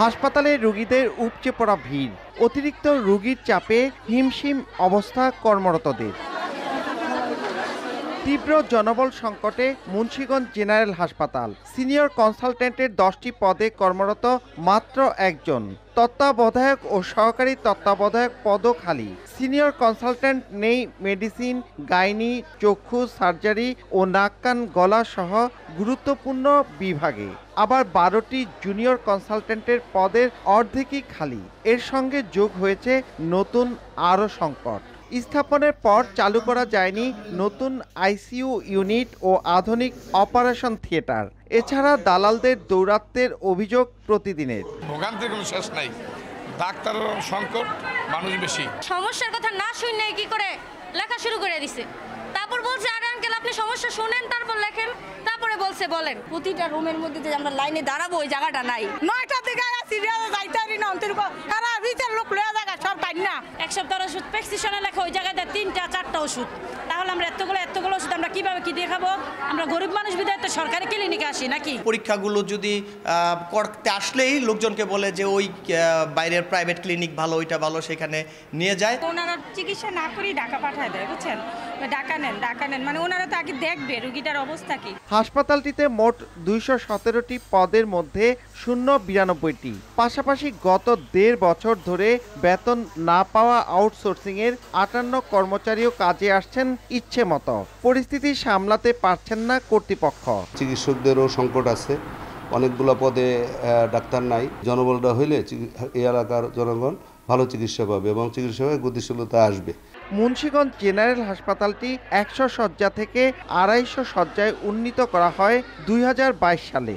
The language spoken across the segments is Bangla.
হাসপাতালে রোগীদের উপচে পড়া ভিড়, অতিরিক্ত রোগীর চাপে হিমশিম অবস্থা কর্মরতদের। তীব্র জনবল সংকটে মুন্সিগঞ্জ জেনারেল হাসপাতাল। সিনিয়র কনসালটেন্টের 10টি পদে কর্মরত মাত্র একজন। তত্ত্বাবধায়ক ও সহকারী তত্ত্বাবধায়ক পদও খালি। সিনিয়র কনসালটেন্ট নেই মেডিসিন, গাইনি, চক্ষু, সার্জারি ও নাক কান গলা সহ গুরুত্বপূর্ণ বিভাগে। আবার 12টি জুনিয়র কনসালটেন্টের পদের অর্ধেকই খালি। এর সঙ্গে যোগ হয়েছে নতুন আরও সংকট। স্থাপনের পর চালু করা যায়নি নতুন আইসিইউ ইউনিট ও আধুনিক অপারেশন থিয়েটার। এছাড়া দালালদের দৌরাত্ম্যের অভিযোগ প্রতিদিনের। ভোগান্তির কোনো শেষ নাই, ডাক্তারের সংকট, মানুষ বেশি। সমস্যার কথা না শুনে কি করে লেখা শুরু করে দিছে। তারপর বলছে আরে আঙ্কেল আপনি সমস্যা শুনেন তারপর লেখেন। তারপরে বলছে বলেন। প্রতিটা রুমের মধ্যে যে আমরা লাইনে দাঁড়াবো ওই জায়গাটা নাই। 9টার দিকে আসি যাইতারি না অন্তর সারা ভিতর লোক লয়া জায়গা সব পাই না। এক সপ্তাহ ওষুধ প্রেসক্রিপশনে লেখা ওই জায়গাতে 3টা 4টা ওষুধ। তাহলে আমরা এতগুলো ওষুধ আমরা কিভাবে কি দিয়ে খাবো? আমরা গরিব মানুষ বিধায় তো সরকারি ক্লিনিকে আসি নাকি? পরীক্ষাগুলো যদি করতে আসলেই লোকজনকে বলে যে ওই বাইরের প্রাইভেট ক্লিনিক ভালো, ওইটা ভালো, সেখানে নিয়ে যায়। ওনারা চিকিৎসা না করেই ঢাকা পাঠায় দেয়, বুঝছেন? ঢাকা নেন মানে ওনারা তো আগে দেখবে রোগীটার অবস্থা কি। হাসপাতালটিতে মোট 217টি পদের মধ্যে শূন্য 92টি। পাশাপাশি গত 1.5 বছর ধরে বেতন না পাওয়া আউটসোর্সিংয়ের 58 কর্মচারীও কাজে আসছেন ইচ্ছে মতো। পরিস্থিতি সামলাতে পারছেন না কর্তৃপক্ষ। চিকিৎসকদেরও সংকট আছে, অনেকগুলো পদে ডাক্তার নাই। জনবলটা হইলে এই এলাকার জনগণ ভালো চিকিৎসা পাবে এবং চিকিৎসায় গতিশীলতা আসবে। মুন্সিগঞ্জ জেনারেল হাসপাতালটি 100 শয্যা থেকে 250 শয্যায় উন্নীত করা হয় 2022 সালে।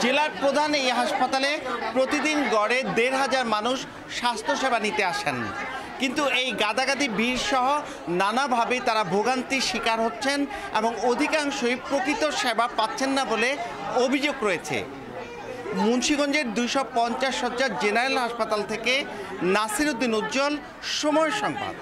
জেলার প্রধান এই হাসপাতালে প্রতিদিন গড়ে 1,500 মানুষ স্বাস্থ্যসেবা নিতে আসেন। কিন্তু এই গাদাগাদি ভিড় সহ নানাভাবে তারা ভোগান্তির শিকার হচ্ছেন এবং অধিকাংশই প্রকৃত সেবা পাচ্ছেন না বলে অভিযোগ রয়েছে। মুন্সিগঞ্জের 250 শয্যার জেনারেল হাসপাতাল থেকে নাসির উদ্দিন উজ্জ্বল, সময় সংবাদ।